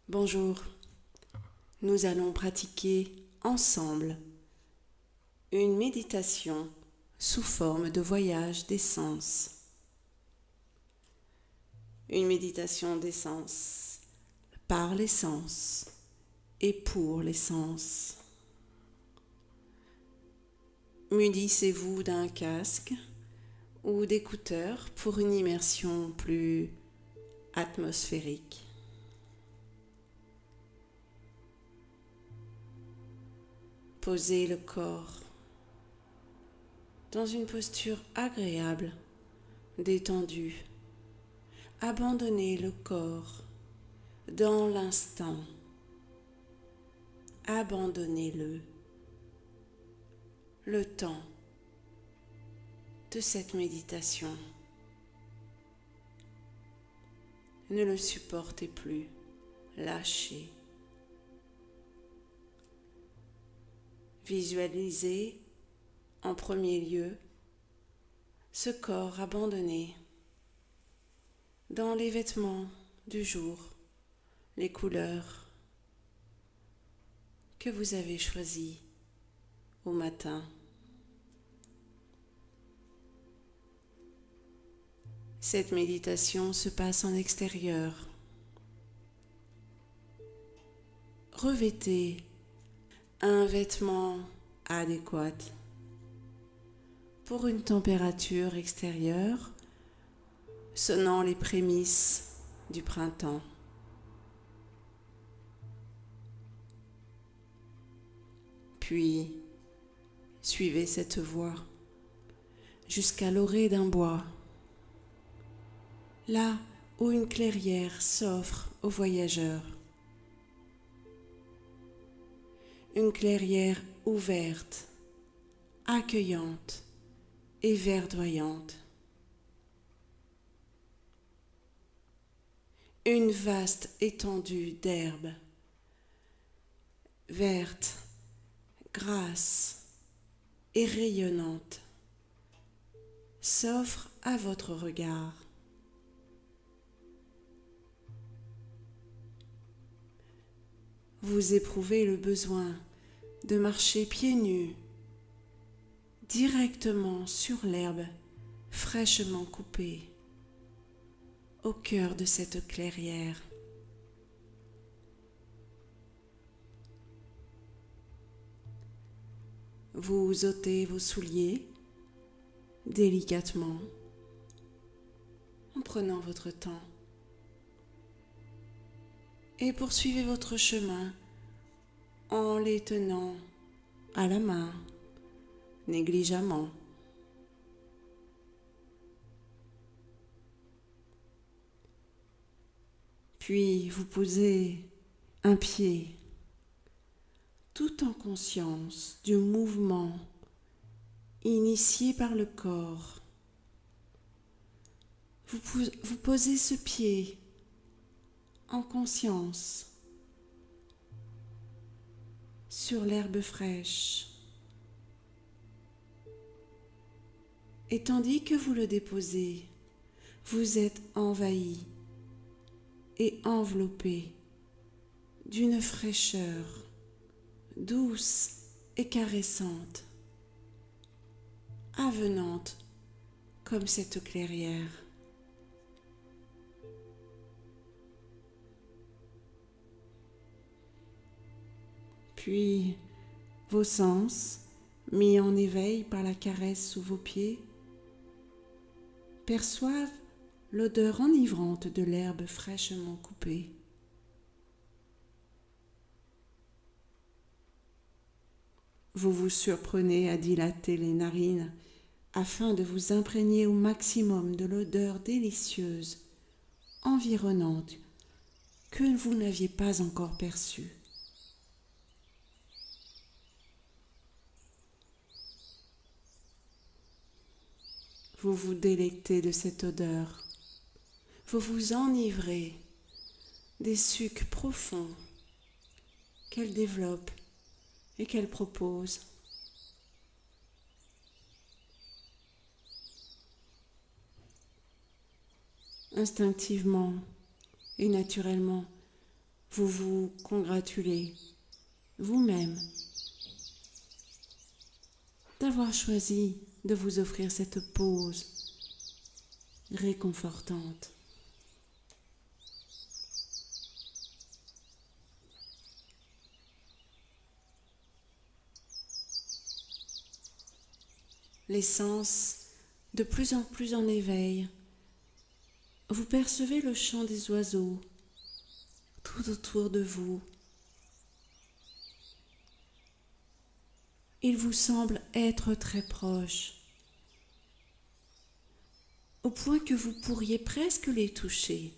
Bonjour, nous allons pratiquer ensemble une méditation sous forme de voyage des sens. Une méditation des sens par les sens et pour les sens. Munissez-vous d'un casque ou d'écouteurs pour une immersion plus atmosphérique. Posez le corps dans une posture agréable, détendue. Abandonnez le corps dans l'instant. Abandonnez-le. Le temps de cette méditation. Ne le supportez plus. Lâchez. Visualisez en premier lieu ce corps abandonné dans les vêtements du jour, les couleurs que vous avez choisies au matin. Cette méditation se passe en extérieur. Revêtez un vêtement adéquat pour une température extérieure sonnant les prémices du printemps. Puis, suivez cette voie jusqu'à l'orée d'un bois, là où une clairière s'offre aux voyageurs. Une clairière ouverte, accueillante et verdoyante. Une vaste étendue d'herbe, verte, grasse et rayonnante, s'offre à votre regard. Vous éprouvez le besoin de marcher pieds nus directement sur l'herbe fraîchement coupée au cœur de cette clairière. Vous ôtez vos souliers délicatement en prenant votre temps et poursuivez votre chemin en les tenant à la main négligemment. Puis vous posez un pied tout en conscience du mouvement initié par le corps. Vous posez ce pied en conscience sur l'herbe fraîche. Et tandis que vous le déposez, vous êtes envahi et enveloppé d'une fraîcheur douce et caressante, avenante comme cette clairière. Puis vos sens, mis en éveil par la caresse sous vos pieds, perçoivent l'odeur enivrante de l'herbe fraîchement coupée. Vous vous surprenez à dilater les narines afin de vous imprégner au maximum de l'odeur délicieuse, environnante, que vous n'aviez pas encore perçue. Vous vous délectez de cette odeur. Vous vous enivrez des sucs profonds qu'elle développe et qu'elle propose. Instinctivement et naturellement, Vous vous congratulez vous-même d'avoir choisi de vous offrir cette pause réconfortante. Les sens de plus en plus en éveil, vous percevez le chant des oiseaux tout autour de vous. Ils vous semblent être très proches, au point que vous pourriez presque les toucher.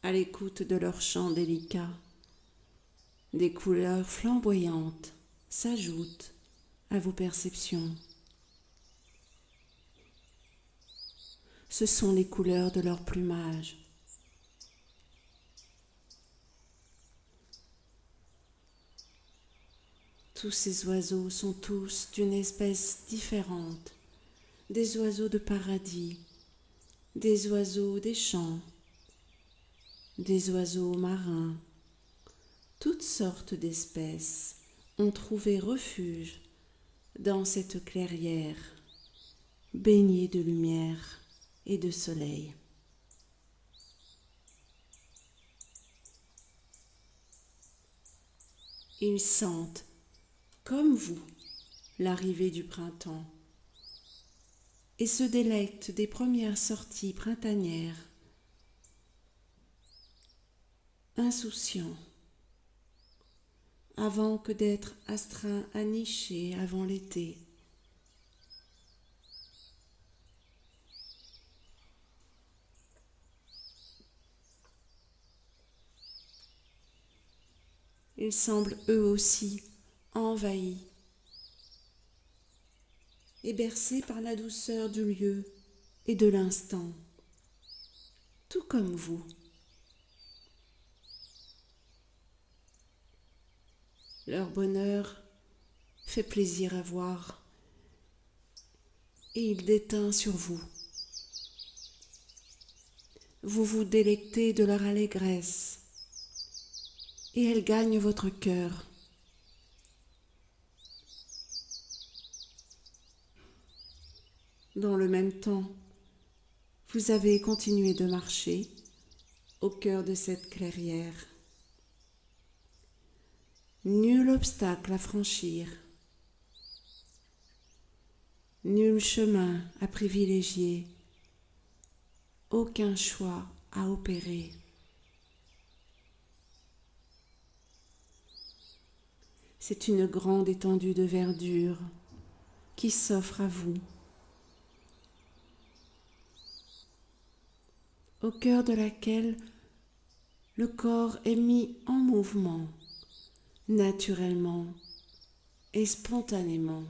À l'écoute de leur chant délicat, des couleurs flamboyantes s'ajoutent à vos perceptions. Ce sont les couleurs de leur plumage. Tous ces oiseaux sont tous d'une espèce différente, des oiseaux de paradis, des oiseaux des champs, des oiseaux marins. Toutes sortes d'espèces ont trouvé refuge dans cette clairière, baignée de lumière et de soleil. Ils sentent, comme vous, l'arrivée du printemps et se délectent des premières sorties printanières, insouciants, avant que d'être astreints à nicher avant l'été. Ils semblent eux aussi envahis et bercés par la douceur du lieu et de l'instant, tout comme vous. Leur bonheur fait plaisir à voir et il déteint sur vous. Vous vous délectez de leur allégresse et elle gagne votre cœur. Dans le même temps, vous avez continué de marcher au cœur de cette clairière. Nul obstacle à franchir, nul chemin à privilégier, aucun choix à opérer. C'est une grande étendue de verdure qui s'offre à vous, au cœur de laquelle le corps est mis en mouvement, naturellement et spontanément.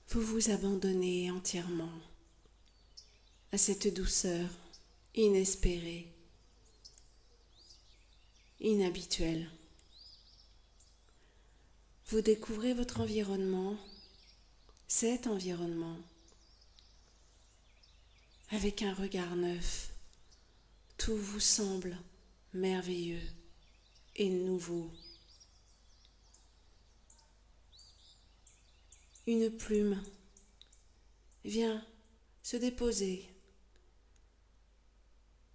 Vous vous abandonnez entièrement à cette douceur inespérée, inhabituelle. Vous découvrez votre environnement, cet environnement, avec un regard neuf. Tout vous semble merveilleux et nouveau. Une plume vient se déposer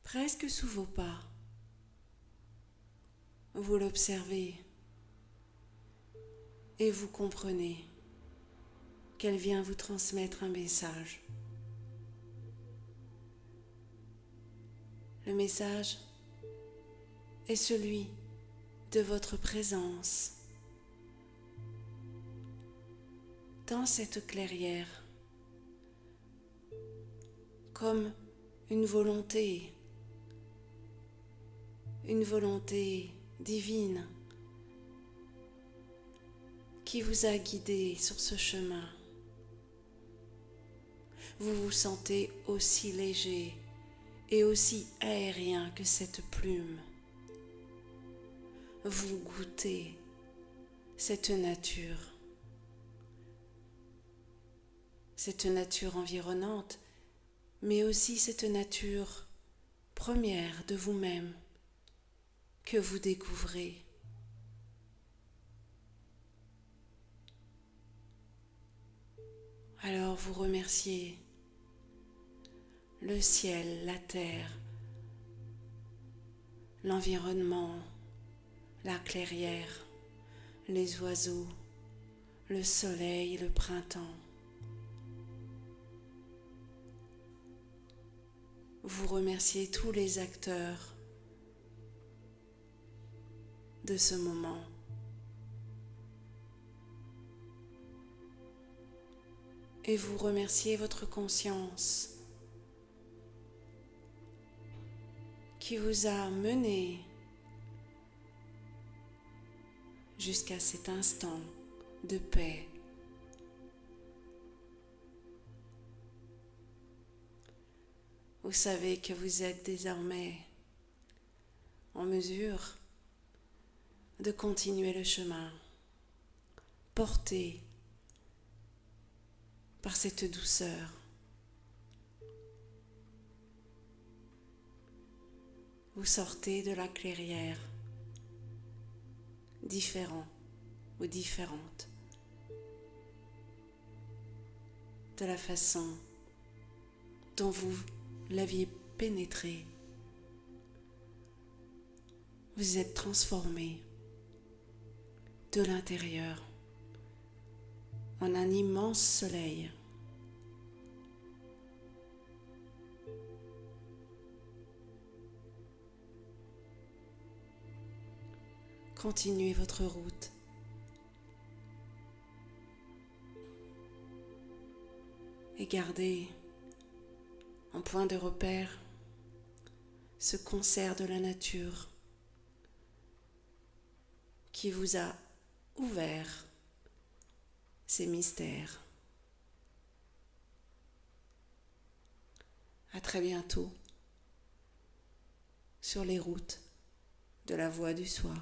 presque sous vos pas. Vous l'observez et vous comprenez qu'elle vient vous transmettre un message. Le message est celui de votre présence dans cette clairière, comme une volonté divine qui vous a guidé sur ce chemin. Vous vous sentez aussi léger et aussi aérien que cette plume. Vous goûtez cette nature environnante, mais aussi cette nature première de vous-même que vous découvrez. Alors vous remerciez le ciel, la terre, l'environnement, la clairière, les oiseaux, le soleil, le printemps. Vous remerciez tous les acteurs de ce moment. Et vous remerciez votre conscience qui vous a mené jusqu'à cet instant de paix. Vous savez que vous êtes désormais en mesure de continuer le chemin, porté par cette douceur. Vous sortez de la clairière, différent ou différente de la façon dont vous l'aviez pénétré. Vous êtes transformé de l'intérieur en un immense soleil. Continuez votre route. Et gardez en point de repère ce concert de la nature qui vous a ouvert ces mystères. À très bientôt sur les routes de la voie du soi.